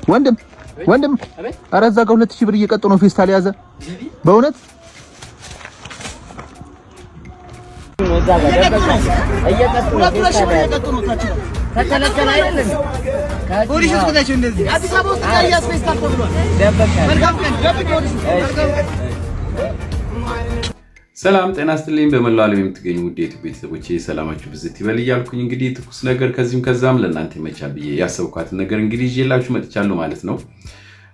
ወንድም ኧረ እዛ ጋር 2000 ብር እየቀጡ ነው ፌስታል ያዘ በእውነት ተከለከለ አይደለም ፖሊስ እስከታች እንደዚህ አዲስ አበባ ውስጥ ያያስ ፌስታል ተብሏል መልካም ቀን ፖሊስ ሰላም ጤና ይስጥልኝ በመላው ዓለም የምትገኙ ውድ የኢትዮጵያ ቤተሰቦቼ ሰላማችሁ ብዝት ይበል እያልኩኝ እንግዲህ ትኩስ ነገር ከዚህም ከዛም ለእናንተ ይመቻል ብዬ ያሰብኳት ነገር እንግዲህ ይዤላችሁ መጥቻለሁ ማለት ነው።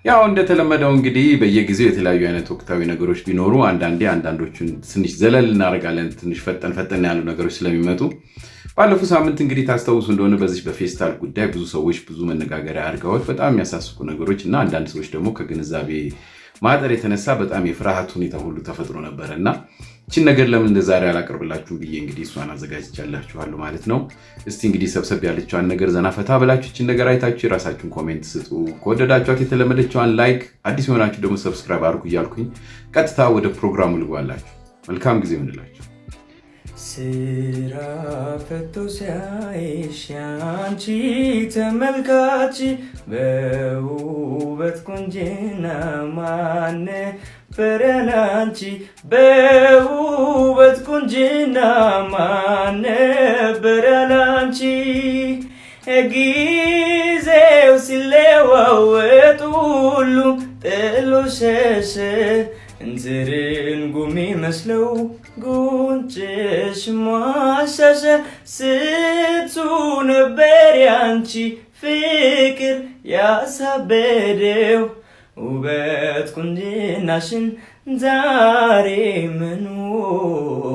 ያው እንደተለመደው እንግዲህ በየጊዜው የተለያዩ አይነት ወቅታዊ ነገሮች ቢኖሩ አንዳንዶቹን ትንሽ ዘለል እናደርጋለን። ትንሽ ፈጠን ያሉ ነገሮች ስለሚመጡ ባለፈው ሳምንት እንግዲህ ታስታውሱ እንደሆነ በዚህ በፌስታል ጉዳይ ብዙ ሰዎች ብዙ መነጋገሪያ አድርገዋል። በጣም የሚያሳስቁ ነገሮች እና አንዳንድ ሰዎች ደግሞ ከግንዛቤ ማጠር የተነሳ በጣም የፍርሃት ሁኔታ ሁሉ ተፈጥሮ ነበርና እቺን ነገር ለምን እንደዛሬ አላቀርብላችሁም ብዬ እንግዲህ እሷን አዘጋጅቻላችኋለሁ ማለት ነው። እስቲ እንግዲህ ሰብሰብ ያለችዋን ነገር ዘና ፈታ ብላችሁ እቺን ነገር አይታችሁ የራሳችሁን ኮሜንት ስጡ። ከወደዳችኋት የተለመደችዋን ላይክ፣ አዲስ የሆናችሁ ደግሞ ሰብስክራይብ አድርጉ እያልኩኝ ቀጥታ ወደ ፕሮግራሙ ልጓላችሁ። መልካም ጊዜ ይሁንላችሁ። ስራ ፈቶ ሲያይሽ አንቺ ተመልካች በውበት ቁንጅና ማን በረላንቺ በውበት ቁንጅና ማን በረላንቺ ጊዜው ሲለዋወጥ ሁሉ ጥሎ ሸሸ እንዝርን ጉሚ መስለው ጉንጭሽ ማሻሸ ስቱ ነበር ያንቺ ፍቅር ያሳበደው ውበት ቁንጅናሽን ዛሬ ምን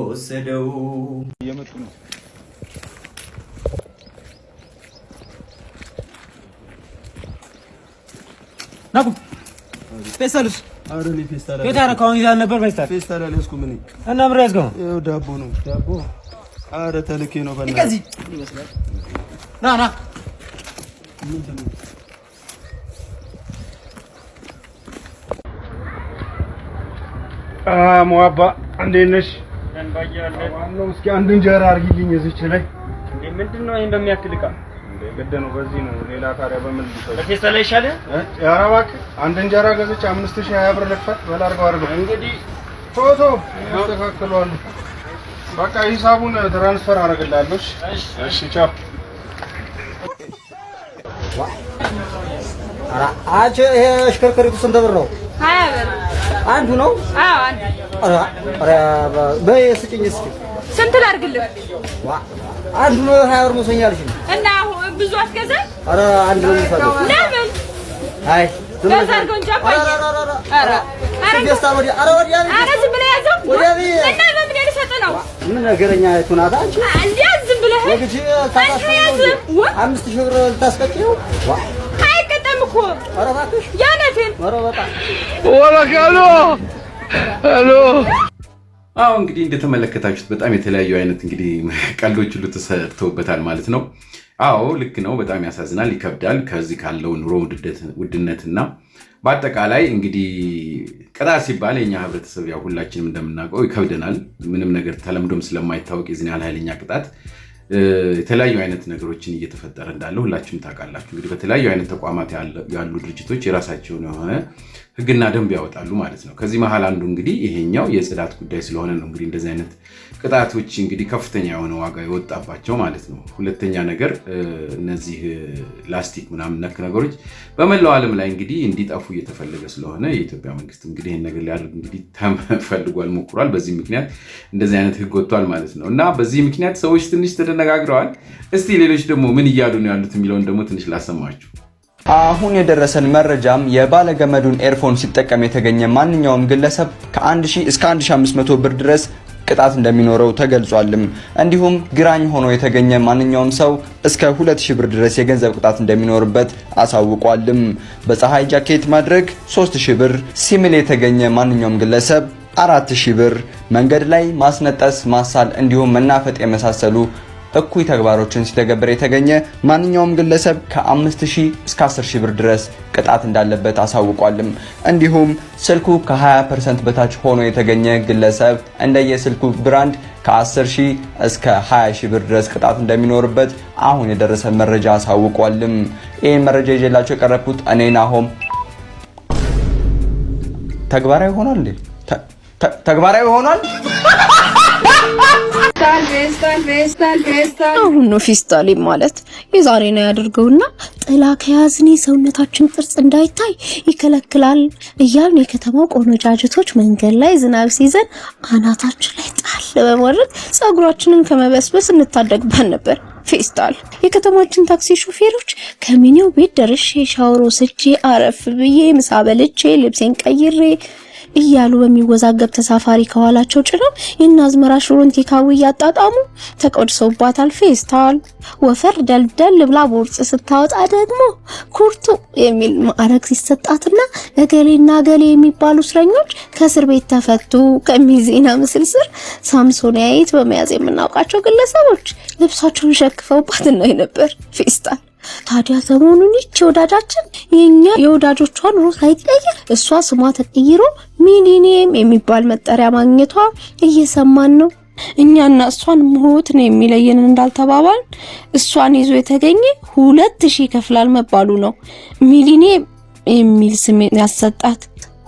ወሰደው? እየመጡ ነው። ናቁ ፌስታልስ አረሊ ፌስታል ከታረ ካውን ይዛል ነበር ፌስታል አለስኩ ምን እና ምር ያዝገው ይኸው ዳቦ ነው ዳቦ አረ ተልኬ ነው በእናትህ ከዚህ ይመስላል ና ሞአባ እንዴት ነሽ? ዋናው እስኪ አንድ እንጀራ አርጊልኝ እዚች ላይ እንዴ ምንድነው ይሄን በሚያክል ዕቃ እንዴ ገደ ነው በዚህ ነው ሌላ ታዲያ በምን ልትሰራ ለፌስታል ይሻለ ኧረ እባክህ አንድ እንጀራ ገዝቼ 5020 ብር ልክፈት በላርገው አርገው እንግዲህ ቶቶ ያስተካክሏል በቃ ሂሳቡን ትራንስፈር አረግላለሁ እሺ ቻው አራ አጭ ይሄ አሽከርካሪቱ ስንት ብር ነው? 20 ብር አንዱ ነው? አዎ አንዱ አራ በስጭኝ እስኪ ስንት ላርግልህ? አንዱ ነው 20 ብር መሰኛልሽ እና ብዙ አትገዛ? አራ አንዱ ነው የሚፈልግ ለምን? አይ በዛርጎ እንጃ ቆይ አራ ፌስታል ወዲያ አራ ወዲያ አራ ዝም ብለህ ያዘው ወዲያ እና በምን ልሰጥ ነው? ምን ነገረኛ አይቱናታ አንቺ እንዴ ዝም ብለህ ወግጂ ታታስፈው 5000 ብር ታስቀጭው አይቀጠም እኮ አራ እባክሽ ያነቴን አራ በቃ ወላካሎ ሄሎ አዎ እንግዲህ እንደተመለከታችሁት በጣም የተለያዩ አይነት እንግዲህ ቀልዶች ሁሉ ተሰርተውበታል ማለት ነው። አዎ ልክ ነው። በጣም ያሳዝናል፣ ይከብዳል። ከዚህ ካለው ኑሮ ውድነትና በአጠቃላይ እንግዲህ ቅጣት ሲባል የኛ ህብረተሰብ ያው ሁላችንም እንደምናውቀው ይከብደናል። ምንም ነገር ተለምዶም ስለማይታወቅ የዚህ ያህል ኃይለኛ ቅጣት የተለያዩ አይነት ነገሮችን እየተፈጠረ እንዳለ ሁላችንም ታውቃላችሁ። እንግዲህ በተለያዩ አይነት ተቋማት ያሉ ድርጅቶች የራሳቸውን የሆነ ህግና ደንብ ያወጣሉ ማለት ነው። ከዚህ መሃል አንዱ እንግዲህ ይሄኛው የጽዳት ጉዳይ ስለሆነ ነው እንግዲህ እንደዚህ አይነት ቅጣቶች እንግዲህ ከፍተኛ የሆነ ዋጋ ይወጣባቸው ማለት ነው። ሁለተኛ ነገር እነዚህ ላስቲክ ምናምን ነክ ነገሮች በመላው ዓለም ላይ እንግዲህ እንዲጠፉ እየተፈለገ ስለሆነ የኢትዮጵያ መንግስት እንግዲህ ይሄን ነገር ሊያደርግ እንግዲህ ተፈልጓል፣ ሞክሯል። በዚህ ምክንያት እንደዚህ አይነት ህግ ወጥቷል ማለት ነው እና በዚህ ምክንያት ሰዎች ትንሽ ተደነጋግረዋል። እስቲ ሌሎች ደግሞ ምን እያሉ ነው ያሉት የሚለውን ደግሞ ትንሽ ላሰማችሁ። አሁን የደረሰን መረጃም የባለገመዱን ኤርፎን ሲጠቀም የተገኘ ማንኛውም ግለሰብ ከ1000 እስከ 1500 ብር ድረስ ቅጣት እንደሚኖረው ተገልጿልም። እንዲሁም ግራኝ ሆኖ የተገኘ ማንኛውም ሰው እስከ 2000 ብር ድረስ የገንዘብ ቅጣት እንደሚኖርበት አሳውቋልም። በፀሐይ ጃኬት ማድረግ 3000 ብር፣ ሲምል የተገኘ ማንኛውም ግለሰብ 4000 ብር፣ መንገድ ላይ ማስነጠስ፣ ማሳል እንዲሁም መናፈጥ የመሳሰሉ እኩይ ተግባሮችን ሲተገብር የተገኘ ማንኛውም ግለሰብ ከ5000 እስከ 10000 ብር ድረስ ቅጣት እንዳለበት አሳውቋልም። እንዲሁም ስልኩ ከ20% በታች ሆኖ የተገኘ ግለሰብ እንደየስልኩ ብራንድ ከ10000 እስከ 20000 ብር ድረስ ቅጣት እንደሚኖርበት አሁን የደረሰ መረጃ አሳውቋልም። ይህን መረጃ ይዤላችሁ የቀረብኩት እኔ ናሆም። ተግባራዊ ሆኗል እንዴ? ተግባራዊ ሆኗል። አሁን ነው ፌስታል ማለት የዛሬ ነው ያደርገውና ጥላ ከያዝን የሰውነታችን ቅርጽ እንዳይታይ ይከለክላል እያልን የከተማው ቆነጃጅቶች መንገድ ላይ ዝናብ ሲዘን አናታችን ላይ ጣል በማድረግ ጸጉራችንን ከመበስበስ እንታደግበት ነበር። ፌስታል የከተማችን ታክሲ ሾፌሮች ከሚኒው ቤት ደርሼ ሻወር ወስጄ አረፍ ብዬ ምሳ በልቼ ልብሴን ቀይሬ እያሉ በሚወዛገብ ተሳፋሪ ከኋላቸው ጭነው የናዝመራ ሽሮን ቴካዊ ያጣጣሙ ተቆድሰውባታል። ፌስታል ወፈር ደልደል ብላ ቦርጽ ስታወጣ ደግሞ ኩርቱ የሚል ማዕረግ ሲሰጣትና እገሌና ገሌ የሚባሉ እስረኞች ከእስር ቤት ተፈቱ ከሚል ዜና ምስል ስር ሳምሶናይት በመያዝ የምናውቃቸው ግለሰቦች ልብሳቸውን ሸክፈውባት እናይ ነበር። ፌስታል ታዲያ ሰሞኑን ይህች ወዳጃችን የኛ የወዳጆቿን ኑሮ ሳይቀየር እሷ ስሟ ተቀይሮ ሚሊኒየም የሚባል መጠሪያ ማግኘቷ እየሰማን ነው። እኛና እሷን ሞት ነው የሚለየን እንዳልተባባል እሷን ይዞ የተገኘ 2000 ይከፍላል መባሉ ነው ሚሊኒየም የሚል ስም ያሰጣት።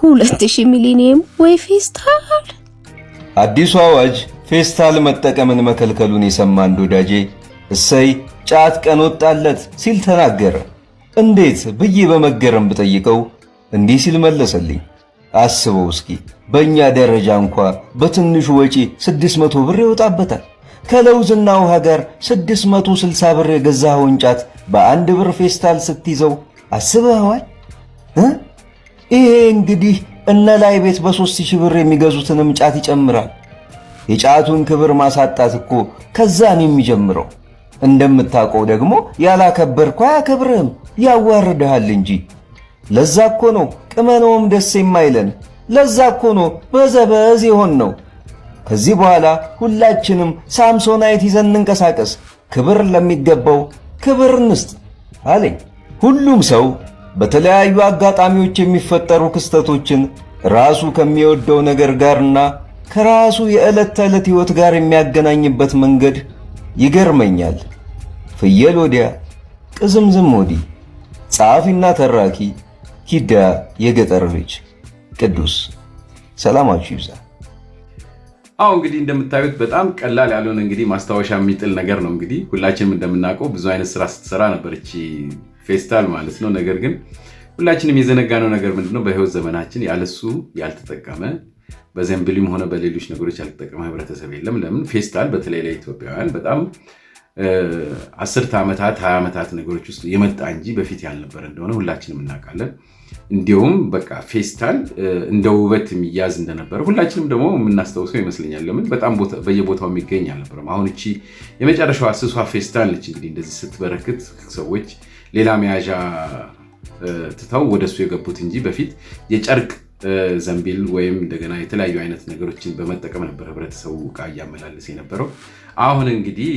2000 ሚሊኒየም ወይ ፌስታል! አዲሱ አዋጅ ፌስታል መጠቀምን መከልከሉን የሰማ አንድ ወዳጄ እሰይ ጫት ቀን ወጣለት ሲል ተናገረ። እንዴት ብዬ በመገረም ብጠይቀው እንዲህ ሲል መለሰልኝ። አስበው እስኪ በእኛ ደረጃ እንኳ በትንሹ ወጪ 600 ብር ይወጣበታል። ከለውዝና ውሃ ጋር 660 ብር የገዛኸውን ጫት በአንድ ብር ፌስታል ስትይዘው አስበኸዋል? ይሄ እንግዲህ እነ ላይ ቤት በ3000 ብር የሚገዙትንም ጫት ይጨምራል። የጫቱን ክብር ማሳጣት እኮ ከዛ ነው የሚጀምረው። እንደምታውቀው ደግሞ ያላከበርኩ አያከብርህም ያዋርድሃል እንጂ። ለዛ እኮ ነው ቅመነውም ደስ የማይለን። ለዛ እኮ ነው በዘበዝ የሆን ነው። ከዚህ በኋላ ሁላችንም ሳምሶናይት ይዘን እንንቀሳቀስ፣ ክብር ለሚገባው ክብር እንስጥ አለኝ። ሁሉም ሰው በተለያዩ አጋጣሚዎች የሚፈጠሩ ክስተቶችን ራሱ ከሚወደው ነገር ጋርና ከራሱ የዕለት ተዕለት ሕይወት ጋር የሚያገናኝበት መንገድ ይገርመኛል። ፍየል ወዲያ ቅዝምዝም ወዲህ። ጸሐፊና ተራኪ ሂዳ የገጠር ልጅ ቅዱስ። ሰላማችሁ ይብዛ። አዎ እንግዲህ እንደምታዩት በጣም ቀላል ያልሆነ እንግዲህ ማስታወሻ የሚጥል ነገር ነው። እንግዲህ ሁላችንም እንደምናውቀው ብዙ አይነት ስራ ስትሰራ ነበር እቺ ፌስታል ማለት ነው። ነገር ግን ሁላችንም የዘነጋነው ነገር ምንድነው? በህይወት ዘመናችን ያለሱ ያልተጠቀመ በዘንብሊም ሆነ በሌሎች ነገሮች ያልተጠቀመ ህብረተሰብ የለም። ለምን? ፌስታል በተለይ ለኢትዮጵያውያን በጣም 10 ዓመታት 20 ዓመታት ነገሮች ውስጥ የመጣ እንጂ በፊት ያልነበረ እንደሆነ ሁላችንም እናውቃለን። እንዲሁም በቃ ፌስታል እንደ ውበት የሚያዝ እንደነበረ ሁላችንም ደግሞ የምናስታውሰው ይመስለኛል። ለምን? በጣም በየቦታው የሚገኝ አልነበረም። አሁን እቺ የመጨረሻዋ ስሷ ፌስታል ነች። እንግዲህ እንደዚህ ስትበረክት ሰዎች ሌላ መያዣ ትተው ወደሱ የገቡት እንጂ በፊት የጨርቅ ዘንቢል ወይም እንደገና የተለያዩ አይነት ነገሮችን በመጠቀም ነበር ህብረተሰቡ ዕቃ እያመላለሰ የነበረው። አሁን እንግዲህ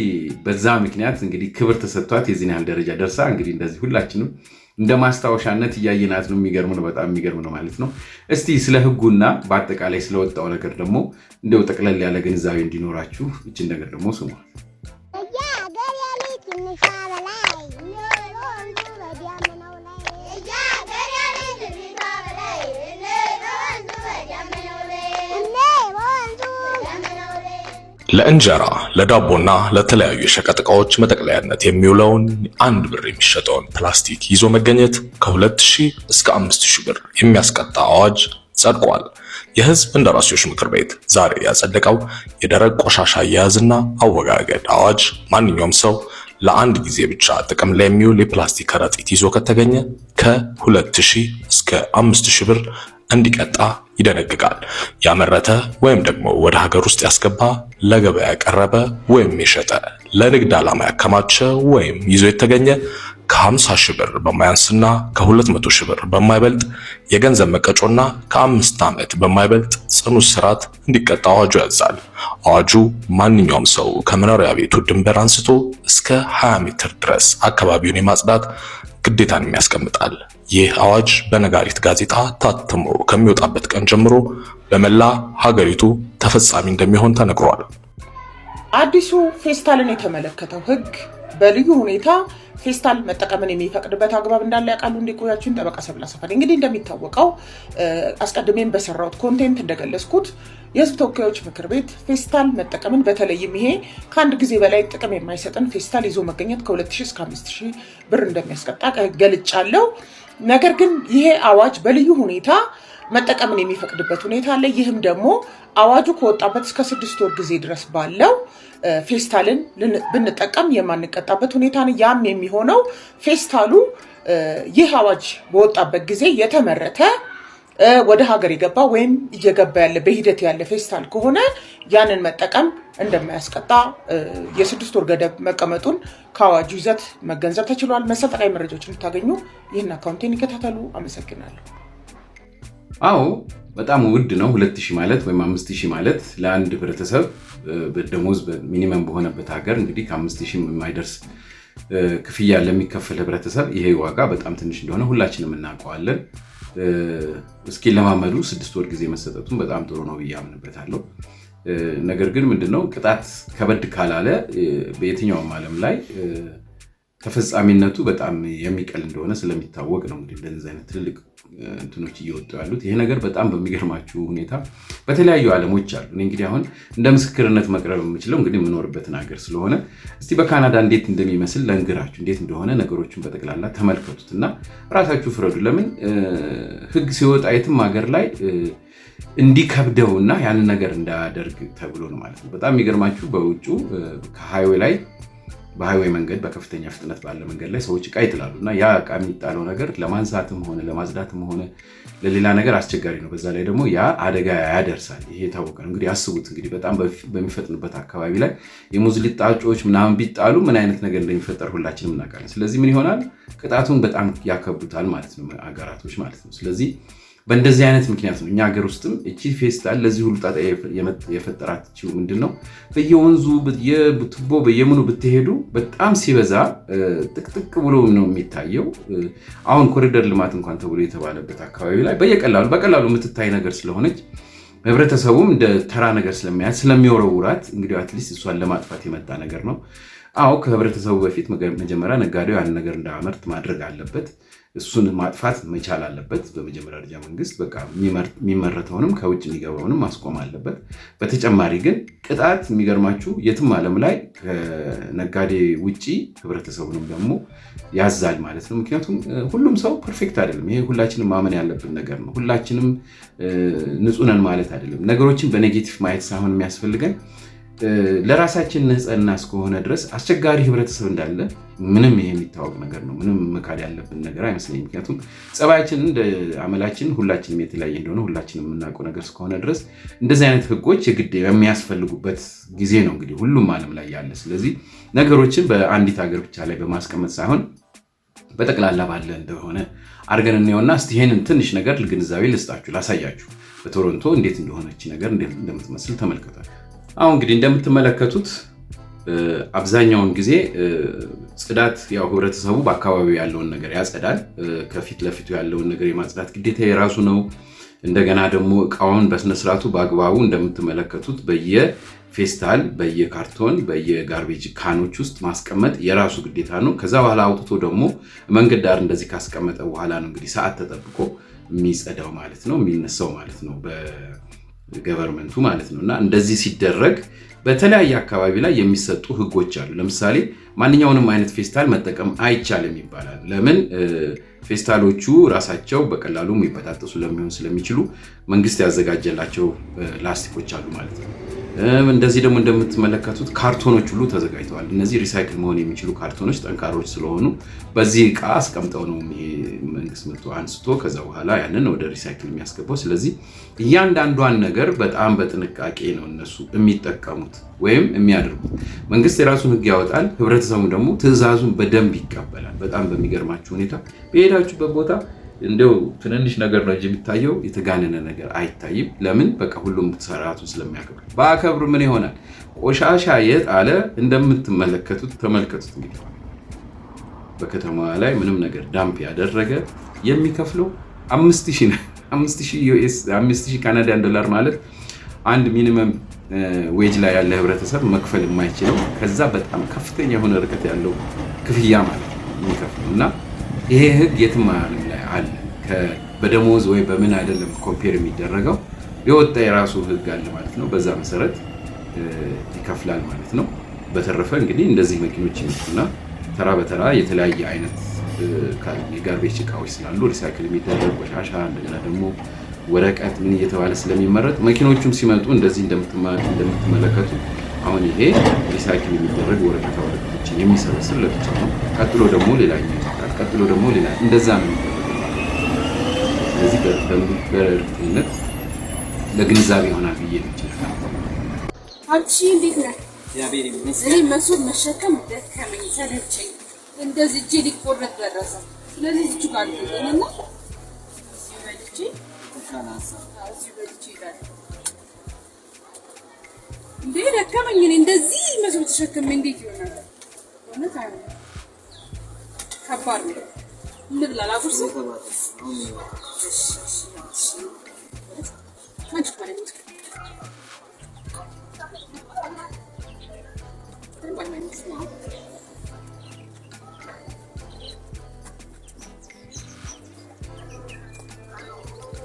በዛ ምክንያት እንግዲህ ክብር ተሰጥቷት የዚህን ያህል ደረጃ ደርሳ እንግዲህ እንደዚህ ሁላችንም እንደ ማስታወሻነት እያየናት ነው። የሚገርም ነው፣ በጣም የሚገርም ነው ማለት ነው። እስቲ ስለ ህጉና በአጠቃላይ ስለወጣው ነገር ደግሞ እንደው ጠቅለል ያለ ግንዛቤ እንዲኖራችሁ እችን ነገር ደግሞ ስሙ። ለእንጀራ ለዳቦና ለተለያዩ የሸቀጥ ዕቃዎች መጠቅለያነት የሚውለውን 1 ብር የሚሸጠውን ፕላስቲክ ይዞ መገኘት ከ2000 እስከ 5000 ብር የሚያስቀጣ አዋጅ ጸድቋል። የህዝብ እንደራሴዎች ምክር ቤት ዛሬ ያጸደቀው የደረቅ ቆሻሻ አያያዝና አወጋገድ አዋጅ ማንኛውም ሰው ለአንድ ጊዜ ብቻ ጥቅም ላይ የሚውል የፕላስቲክ ከረጢት ይዞ ከተገኘ ከ2000 እስከ 5000 ብር እንዲቀጣ ይደነግጋል። ያመረተ ወይም ደግሞ ወደ ሀገር ውስጥ ያስገባ፣ ለገበያ ያቀረበ ወይም የሸጠ፣ ለንግድ ዓላማ ያከማቸ ወይም ይዞ የተገኘ ከ50 ሺህ ብር በማያንስና ከ200 ሺህ ብር በማይበልጥ የገንዘብ መቀጮና ከ5 ዓመት በማይበልጥ ጽኑ እስራት እንዲቀጣ አዋጁ ያዛል። አዋጁ ማንኛውም ሰው ከመኖሪያ ቤቱ ድንበር አንስቶ እስከ 20 ሜትር ድረስ አካባቢውን የማጽዳት ግዴታን ያስቀምጣል። ይህ አዋጅ በነጋሪት ጋዜጣ ታትሞ ከሚወጣበት ቀን ጀምሮ በመላ ሀገሪቱ ተፈጻሚ እንደሚሆን ተነግሯል። አዲሱ ፌስታልን የተመለከተው ህግ በልዩ ሁኔታ ፌስታል መጠቀምን የሚፈቅድበት አግባብ እንዳለ ያውቃሉ። እንዲቆያችሁን ጠበቃ ሰብለ ሰፋሪ። እንግዲህ እንደሚታወቀው አስቀድሜም በሰራሁት ኮንቴንት እንደገለጽኩት የህዝብ ተወካዮች ምክር ቤት ፌስታል መጠቀምን በተለይም ይሄ ከአንድ ጊዜ በላይ ጥቅም የማይሰጥን ፌስታል ይዞ መገኘት ከ2000 እስከ 5000 ብር እንደሚያስቀጣ ገልጫለሁ። ነገር ግን ይሄ አዋጅ በልዩ ሁኔታ መጠቀምን የሚፈቅድበት ሁኔታ አለ። ይህም ደግሞ አዋጁ ከወጣበት እስከ 6 ወር ጊዜ ድረስ ባለው ፌስታልን ብንጠቀም የማንቀጣበት ሁኔታ ነው። ያም የሚሆነው ፌስታሉ ይህ አዋጅ በወጣበት ጊዜ የተመረተ ወደ ሀገር የገባ ወይም እየገባ ያለ በሂደት ያለ ፌስታል ከሆነ ያንን መጠቀም እንደማያስቀጣ የ6 ወር ገደብ መቀመጡን ከአዋጁ ይዘት መገንዘብ ተችሏል። መሰል ጠቃሚ መረጃዎችን እንድታገኙ ይህን አካውንቴን ይከታተሉ። አመሰግናለሁ። አዎ በጣም ውድ ነው። 2000 ማለት ወይም 5000 ማለት ለአንድ ህብረተሰብ በደሞዝ ሚኒመም በሆነበት ሀገር እንግዲህ ከ5000 የማይደርስ ክፍያ ለሚከፈል ህብረተሰብ ይሄ ዋጋ በጣም ትንሽ እንደሆነ ሁላችንም እናውቀዋለን። እስኪ ለማመዱ 6 ወር ጊዜ መሰጠቱን በጣም ጥሩ ነው ብዬ አምንበታለሁ። ነገር ግን ምንድነው ቅጣት ከበድ ካላለ በየትኛውም ዓለም ላይ ተፈጻሚነቱ በጣም የሚቀል እንደሆነ ስለሚታወቅ ነው እንግዲህ እንደዚህ አይነት ትልልቅ እንትኖች እየወጡ ያሉት። ይሄ ነገር በጣም በሚገርማችሁ ሁኔታ በተለያዩ ዓለሞች አሉ። እኔ እንግዲህ አሁን እንደ ምስክርነት መቅረብ የምችለው እንግዲህ የምኖርበትን ሀገር ስለሆነ እስቲ በካናዳ እንዴት እንደሚመስል ለንግራችሁ፣ እንዴት እንደሆነ ነገሮችን በጠቅላላ ተመልከቱትና ራሳችሁ ፍረዱ። ለምን ህግ ሲወጣ የትም ሀገር ላይ እንዲከብደውና ያንን ነገር እንዳያደርግ ተብሎ ነው ማለት ነው። በጣም የሚገርማችሁ በውጩ ከሃይዌይ ላይ በሃይዌይ መንገድ በከፍተኛ ፍጥነት ባለ መንገድ ላይ ሰዎች እቃ ይጥላሉ እና ያ እቃ የሚጣለው ነገር ለማንሳትም ሆነ ለማጽዳትም ሆነ ለሌላ ነገር አስቸጋሪ ነው። በዛ ላይ ደግሞ ያ አደጋ ያደርሳል። ይሄ የታወቀ ነው። እንግዲህ አስቡት እንግዲህ በጣም በሚፈጥንበት አካባቢ ላይ የሙዝ ሊጣጮች ምናምን ቢጣሉ ምን አይነት ነገር እንደሚፈጠር ሁላችንም እናውቃለን። ስለዚህ ምን ይሆናል? ቅጣቱን በጣም ያከብዱታል ማለት ነው አገራቶች ማለት ነው። ስለዚህ በእንደዚህ አይነት ምክንያት ነው እኛ ሀገር ውስጥም እቺ ፌስታል ለዚህ ሁሉ ጣጣ የፈጠራችው ምንድነው? በየወንዙ በየቱቦ በየምኑ ብትሄዱ በጣም ሲበዛ ጥቅጥቅ ብሎ ነው የሚታየው። አሁን ኮሪደር ልማት እንኳን ተብሎ የተባለበት አካባቢ ላይ በቀላሉ የምትታይ ነገር ስለሆነች ህብረተሰቡም እንደ ተራ ነገር ስለሚወረውራት እንግዲህ አትሊስት እሷን ለማጥፋት የመጣ ነገር ነው። አዎ ከህብረተሰቡ በፊት መጀመሪያ ነጋዴው ያን ነገር እንዳያመርት ማድረግ አለበት። እሱን ማጥፋት መቻል አለበት። በመጀመሪያ ደረጃ መንግስት በቃ የሚመረተውንም ከውጭ የሚገባውንም ማስቆም አለበት። በተጨማሪ ግን ቅጣት የሚገርማችሁ የትም ዓለም ላይ ከነጋዴ ውጪ ህብረተሰቡንም ደግሞ ያዛል ማለት ነው። ምክንያቱም ሁሉም ሰው ፐርፌክት አይደለም። ይሄ ሁላችንም ማመን ያለብን ነገር ነው። ሁላችንም ንጹህ ነን ማለት አይደለም። ነገሮችን በኔጌቲቭ ማየት ሳይሆን የሚያስፈልገን ለራሳችን ንጽህና እስከሆነ ድረስ አስቸጋሪ ህብረተሰብ እንዳለ ምንም ይሄ የሚታወቅ ነገር ነው። ምንም መካድ ያለብን ነገር አይመስለኝም። ምክንያቱም ጸባያችን እንደ አመላችን ሁላችንም የተለያየ እንደሆነ ሁላችንም የምናውቀው ነገር እስከሆነ ድረስ እንደዚህ አይነት ህጎች የግድ የሚያስፈልጉበት ጊዜ ነው እንግዲህ ሁሉም ዓለም ላይ ያለ። ስለዚህ ነገሮችን በአንዲት ሀገር ብቻ ላይ በማስቀመጥ ሳይሆን በጠቅላላ ባለ እንደሆነ አድርገን እንየውና እስቲ ይሄንን ትንሽ ነገር ግንዛቤ ልስጣችሁ፣ ላሳያችሁ። በቶሮንቶ እንዴት እንደሆነች ነገር እንደምትመስል ተመልከቷል። አሁን እንግዲህ እንደምትመለከቱት አብዛኛውን ጊዜ ጽዳት ያው ህብረተሰቡ በአካባቢው ያለውን ነገር ያጸዳል። ከፊት ለፊቱ ያለውን ነገር የማጽዳት ግዴታ የራሱ ነው። እንደገና ደግሞ እቃውን በስነስርዓቱ በአግባቡ እንደምትመለከቱት በየፌስታል፣ በየካርቶን፣ በየጋርቤጅ ካኖች ውስጥ ማስቀመጥ የራሱ ግዴታ ነው። ከዛ በኋላ አውጥቶ ደግሞ መንገድ ዳር እንደዚህ ካስቀመጠ በኋላ ነው እንግዲህ ሰዓት ተጠብቆ የሚጸዳው ማለት ነው፣ የሚነሳው ማለት ነው ገቨርመንቱ ማለት ነው። እና እንደዚህ ሲደረግ በተለያየ አካባቢ ላይ የሚሰጡ ህጎች አሉ። ለምሳሌ ማንኛውንም አይነት ፌስታል መጠቀም አይቻልም ይባላል። ለምን? ፌስታሎቹ ራሳቸው በቀላሉ የሚበጣጠሱ ስለሚችሉ መንግስት ያዘጋጀላቸው ላስቲኮች አሉ ማለት ነው። እንደዚህ ደግሞ እንደምትመለከቱት ካርቶኖች ሁሉ ተዘጋጅተዋል። እነዚህ ሪሳይክል መሆን የሚችሉ ካርቶኖች ጠንካሮች ስለሆኑ በዚህ እቃ አስቀምጠው ነው ይሄ መንግስት መጥቶ አንስቶ ከዛ በኋላ ያንን ወደ ሪሳይክል የሚያስገባው። ስለዚህ እያንዳንዷን ነገር በጣም በጥንቃቄ ነው እነሱ የሚጠቀሙት ወይም የሚያደርጉት። መንግስት የራሱን ህግ ያወጣል፣ ህብረተሰቡ ደግሞ ትዕዛዙን በደንብ ይቀበላል። በጣም በሚገርማችሁ ሁኔታ በሄዳችሁበት ቦታ እንደው ትንንሽ ነገር ነው የሚታየው፣ የተጋነነ ነገር አይታይም። ለምን? በቃ ሁሉም ስርዓቱን ስለሚያከብር። ባከብር ምን ይሆናል? ቆሻሻ የጣለ እንደምትመለከቱት ተመልከቱት። እንግዲህ በከተማዋ ላይ ምንም ነገር ዳምፕ ያደረገ የሚከፍለው 5000 ካናዳን ዶላር ማለት አንድ ሚኒመም ዌጅ ላይ ያለ ህብረተሰብ መክፈል የማይችለው ከዛ በጣም ከፍተኛ የሆነ ርቀት ያለው ክፍያ ማለት ነው የሚከፍለው። እና ይሄ ህግ የትም ዓለም ላይ አለ። በደሞዝ ወይ በምን አይደለም ኮምፔር የሚደረገው፣ የወጣ የራሱ ህግ አለ ማለት ነው። በዛ መሰረት ይከፍላል ማለት ነው። በተረፈ እንግዲህ እንደዚህ መኪኖች ይመጡና ተራ በተራ የተለያየ አይነት የጋርቤጅ እቃዎች ስላሉ ሪሳይክል የሚደረግ ቆሻሻ፣ እንደገና ደግሞ ወረቀት ምን እየተባለ ስለሚመረጥ መኪኖቹም ሲመጡ እንደዚህ እንደምትመለከቱ አሁን ይሄ ሪሳይክል የሚደረግ ወረቀቶችን የሚሰበስብ ለብቻ ነው። ቀጥሎ ደግሞ ሌላኛው ይመጣል። ቀጥሎ ደግሞ ሌላ እንደዛ ነው የሚደረገው። ስለዚህ በእርግጠኝነት ለግንዛቤ ይሆናል ብዬ ነው ይችላል። አንቺ እንዴት ነህ? እኔ መስሎት መሸከም ደከመኝ፣ ሰለቸኝ። እንደዚህ እጄ ሊቆረጥ ደረሰ። ስለዚህ እጁ ጋር ልገኝና እዚህ በልቼ ይላል እንዴ ደከመኝ። እኔ እንደዚህ መስሎት ተሸክሜ እንዴት ይሆናል? እውነት አይሆንም፣ ከባድ ነው። ምን ብላ ላጉርስ? አንቺ ማለት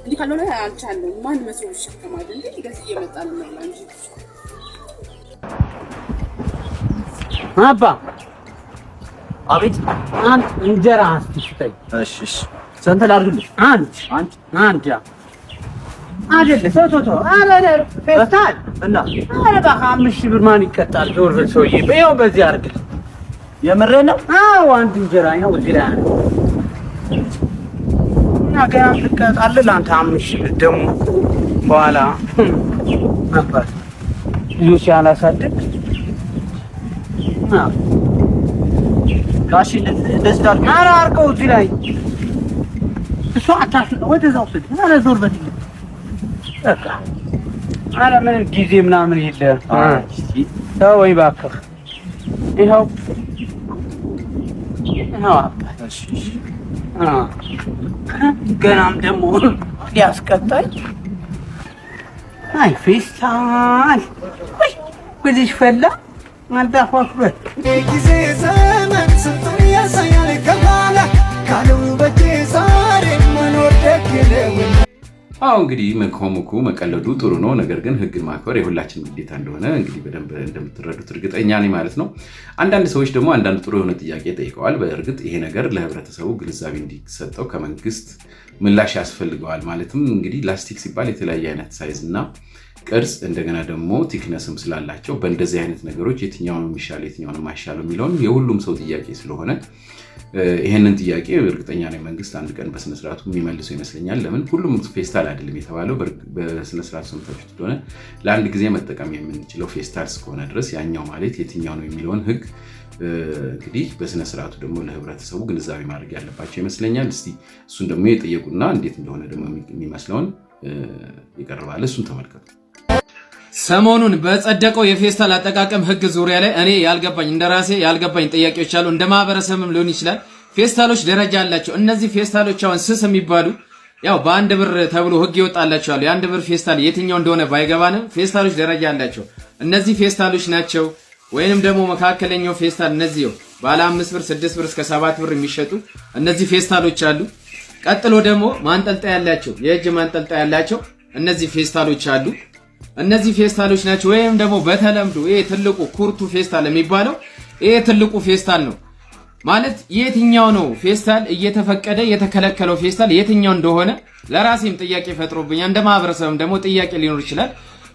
እንዲህ ካልሆነ አልቻለም። ማን መስሎ ይሸከማል እንዴ? እንደዚህ እየመጣል ነው እንጂ አባ አቤት። አንድ እንጀራ አስጥተኝ። እሺ እሺ። ስንት ላድርግልሽ? አንድ አይደለ ቶቶቶ አረ ፌስታል እና አረ በቃ 5000 ብር ማን ይቀጣል? ዞር በል ሰውዬ። በይው በዚህ አድርግ። የምሬን ነው። አዎ አንድ እንጀራ ነው እዚህ ላይ እና ገና ትቀጣለህ ለአንተ 5000 ብር ደግሞ በኋላ አባት ልጅ ያላሳድግ ጋሽ እንደዚህ ዳር አረ አርቀው እዚህ ላይ እሱ አታስ ወደዛው ስድ አረ ዞር በል በቃ አረ ምንም ጊዜ ምናምን የለ። ተወኝ እባክህ። ይኸው አባት ገናም ደግሞ ሊያስቀጣኝ። አይ ፌስታል ወይ ወዲሽ ፈላ አልዳፋክበት ጊዜ ዘመን ስንቱን ያሳያል ከኋላ ካለው በቴ ዛሬ መኖር ደግለው። አዎ እንግዲህ መኮሙኩ መቀለዱ ጥሩ ነው። ነገር ግን ህግን ማክበር የሁላችን ግዴታ እንደሆነ እንግዲህ በደንብ እንደምትረዱት እርግጠኛ ነኝ ማለት ነው። አንዳንድ ሰዎች ደግሞ አንዳንድ ጥሩ የሆነ ጥያቄ ጠይቀዋል። በእርግጥ ይሄ ነገር ለህብረተሰቡ ግንዛቤ እንዲሰጠው ከመንግስት ምላሽ ያስፈልገዋል። ማለትም እንግዲህ ላስቲክ ሲባል የተለያየ አይነት ሳይዝ እና ቅርጽ እንደገና ደግሞ ቲክነስም ስላላቸው በእንደዚህ አይነት ነገሮች የትኛውን የሚሻለው የትኛውን የማይሻለው የሚለውን የሁሉም ሰው ጥያቄ ስለሆነ ይሄንን ጥያቄ እርግጠኛ ነኝ መንግስት አንድ ቀን በስነ ስርዓቱ የሚመልሰው ይመስለኛል። ለምን ሁሉም ፌስታል አይደለም የተባለው በስነ ስርዓቱ ሰምታችሁት እንደሆነ ለአንድ ጊዜ መጠቀም የምንችለው ፌስታል እስከሆነ ድረስ ያኛው ማለት የትኛው ነው የሚለውን ህግ እንግዲህ በስነ ስርዓቱ ደግሞ ለህብረተሰቡ ግንዛቤ ማድረግ ያለባቸው ይመስለኛል። እስቲ እሱን ደግሞ የጠየቁና እንዴት እንደሆነ ደግሞ የሚመስለውን ይቀርባል። እሱን ተመልከቱ። ሰሞኑን በጸደቀው የፌስታል አጠቃቀም ህግ ዙሪያ ላይ እኔ ያልገባኝ እንደራሴ ያልገባኝ ጥያቄዎች አሉ። እንደ ማህበረሰብም ሊሆን ይችላል። ፌስታሎች ደረጃ አላቸው። እነዚህ ፌስታሎች አሁን ስስ የሚባሉ ያው በአንድ ብር ተብሎ ህግ ይወጣላቸው አሉ። የአንድ ብር ፌስታል የትኛው እንደሆነ ባይገባንም ፌስታሎች ደረጃ አላቸው። እነዚህ ፌስታሎች ናቸው ወይንም ደግሞ መካከለኛው ፌስታል እነዚህ ባለ 5 ብር 6 ብር እስከ 7 ብር የሚሸጡ እነዚህ ፌስታሎች አሉ። ቀጥሎ ደግሞ ማንጠልጠያ ያላቸው የእጅ ማንጠልጠያ ያላቸው እነዚህ ፌስታሎች አሉ። እነዚህ ፌስታሎች ናቸው። ወይም ደግሞ በተለምዶ ይሄ ትልቁ ኩርቱ ፌስታል የሚባለው ይሄ ትልቁ ፌስታል ነው ማለት። የትኛው ነው ፌስታል እየተፈቀደ የተከለከለው ፌስታል የትኛው እንደሆነ ለራሴም ጥያቄ ፈጥሮብኛል። እንደ ማህበረሰብም ደግሞ ጥያቄ ሊኖር ይችላል።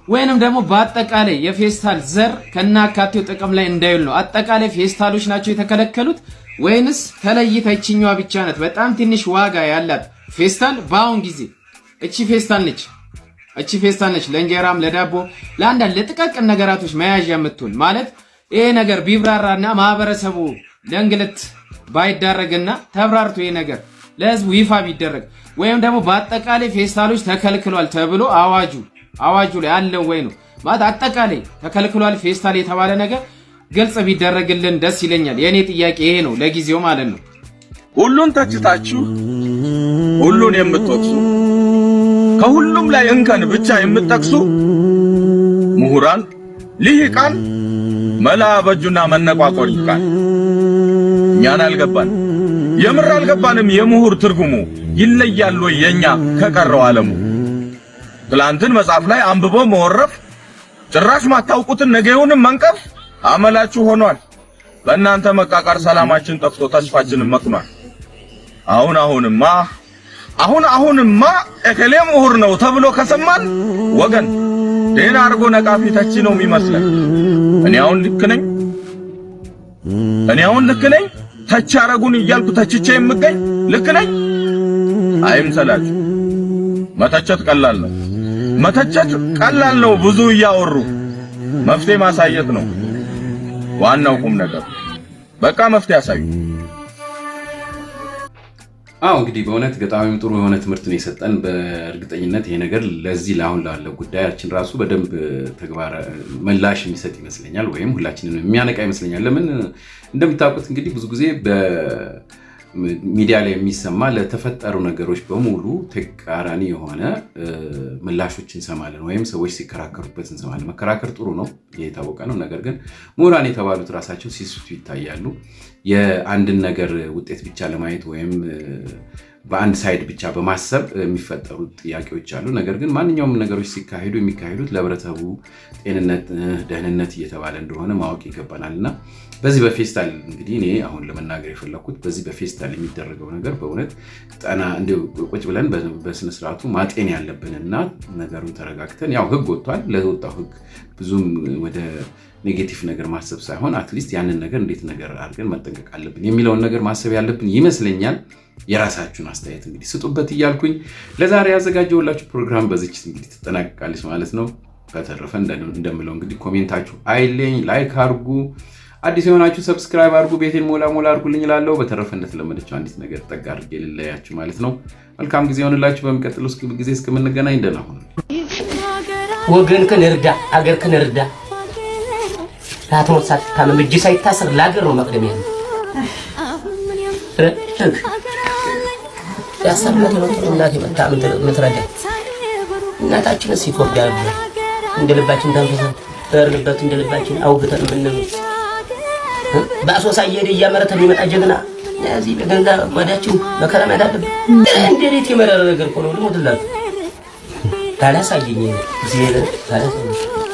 ወይንም ደግሞ በአጠቃላይ የፌስታል ዘር ከናካቴው ጥቅም ላይ እንዳይውል ነው አጠቃላይ ፌስታሎች ናቸው የተከለከሉት ወይንስ ተለይታ ይችኛዋ ብቻ ናት በጣም ትንሽ ዋጋ ያላት ፌስታል በአሁን ጊዜ እቺ ፌስታል ነች ለእንጀራም ለዳቦ ለአንዳንድ ለጥቃቅን ነገራቶች መያዣ የምትሆን ማለት ይሄ ነገር ቢብራራና ማህበረሰቡ ለእንግልት ባይዳረግና ተብራርቶ ይሄ ነገር ለህዝቡ ይፋ ቢደረግ ወይም ደግሞ በአጠቃላይ ፌስታሎች ተከልክሏል ተብሎ አዋጁ ላይ አለው ወይ ነው ማለት አጠቃላይ ተከልክሏል ፌስታል የተባለ ነገር ግልጽ ቢደረግልን ደስ ይለኛል የኔ ጥያቄ ይሄ ነው ለጊዜው ማለት ነው ሁሉን ተችታችሁ ሁሉን የምትወቅሱ ከሁሉም ላይ እንከን ብቻ የምትጠቅሱ ምሁራን ሊቃን መላ በጁና መነቋቆር ይቃል እኛን የምር አልገባንም የምሁር ትርጉሙ ይለያል ወይ የኛ ከቀረው ዓለሙ ትላንትን መጽሐፍ ላይ አንብቦ መወረፍ ጭራሽ ማታውቁትን ነገዩንም መንቀፍ አመላችሁ ሆኗል በእናንተ መቃቃር ሰላማችን ጠፍቶ ተስፋችንን መክኗል አሁንማ እከሌ ምሁር ነው ተብሎ ከሰማን ወገን ዴና አርጎ ነቃፊ ተቺ ነው የሚመስለን እኔ አሁን ልክ ነኝ ተቺ አረጉን እያልኩ ተችቼ የምገኝ ልክ ነኝ አይምሰላችሁ መተቸት ቀላል ነው ብዙ እያወሩ መፍትሄ ማሳየት ነው ዋናው ቁም ነገር በቃ መፍትሄ ያሳዩ እንግዲህ በእውነት ገጣሚም ጥሩ የሆነ ትምህርት ነው የሰጠን በእርግጠኝነት ይሄ ነገር ለዚህ ለአሁን ላለው ጉዳያችን ራሱ በደንብ ተግባር ምላሽ የሚሰጥ ይመስለኛል ወይም ሁላችንን የሚያነቃ ይመስለኛል ለምን እንደምታውቁት እንግዲህ ብዙ ጊዜ በሚዲያ ላይ የሚሰማ ለተፈጠሩ ነገሮች በሙሉ ተቃራኒ የሆነ ምላሾችን እንሰማለን ወይም ሰዎች ሲከራከሩበት እንሰማለን መከራከር ጥሩ ነው የታወቀ ነው ነገር ግን ምሁራን የተባሉት ራሳቸው ሲስቱ ይታያሉ የአንድን ነገር ውጤት ብቻ ለማየት ወይም በአንድ ሳይድ ብቻ በማሰብ የሚፈጠሩ ጥያቄዎች አሉ ነገር ግን ማንኛውም ነገሮች ሲካሄዱ የሚካሄዱት ለህብረተሰቡ ጤንነት ደህንነት እየተባለ እንደሆነ ማወቅ ይገባናልና በዚህ በፌስታል እንግዲህ እኔ አሁን ለመናገር የፈለኩት በዚህ በፌስታል የሚደረገው ነገር በእውነት ጠና እንደው ቁጭ ብለን በስነ ስርዓቱ ማጤን ያለብንና ነገሩን ተረጋግተን ያው ህግ ወጥቷል ለወጣው ህግ ብዙም ወደ ኔጌቲቭ ነገር ማሰብ ሳይሆን አትሊስት ያንን ነገር እንዴት ነገር አድርገን መጠንቀቅ አለብን የሚለውን ነገር ማሰብ ያለብን ይመስለኛል የራሳችሁን አስተያየት እንግዲህ ስጡበት እያልኩኝ ለዛሬ ያዘጋጀውላችሁ ፕሮግራም በዚህች እንግዲህ ተጠናቀቃለች ማለት ነው በተረፈ እንደምለው እንግዲህ ኮሜንታችሁ አይለኝ ላይክ አድርጉ አዲስ የሆናችሁ ሰብስክራይብ አድርጉ ቤቴን ሞላ አድርጉልኝ እላለሁ በተረፈ እንደተለመደችው አንዲት ነገር ጠጋ አድርጌ ልለያችሁ ማለት ነው መልካም ጊዜ ይሁንላችሁ በሚቀጥለው ጊዜ እስከምንገናኝ ደህና ሁኑ ወገንክን እርዳ አገርክን እርዳ ታቶሳት ታመምጅ ሳይታሰር ላገር ነው መቅደም ያለው ያሰማት ነው እናቴ መጣ ምትረዳ እናታችን ሲቆብያ እንደልባችን ታንፈሳ በርንበት እንደልባችን አውግተን ምንነው ባሶሳ እየሄደ እያመረተ የሚመጣ ጀግና እዚህ በገንዛ ወዳችን መከራም ያዳለብ እንዴት የመረረ ነገር ሆኖ ልሞትላችሁ ታላሳየኝ እዚህ ታላሳየኝ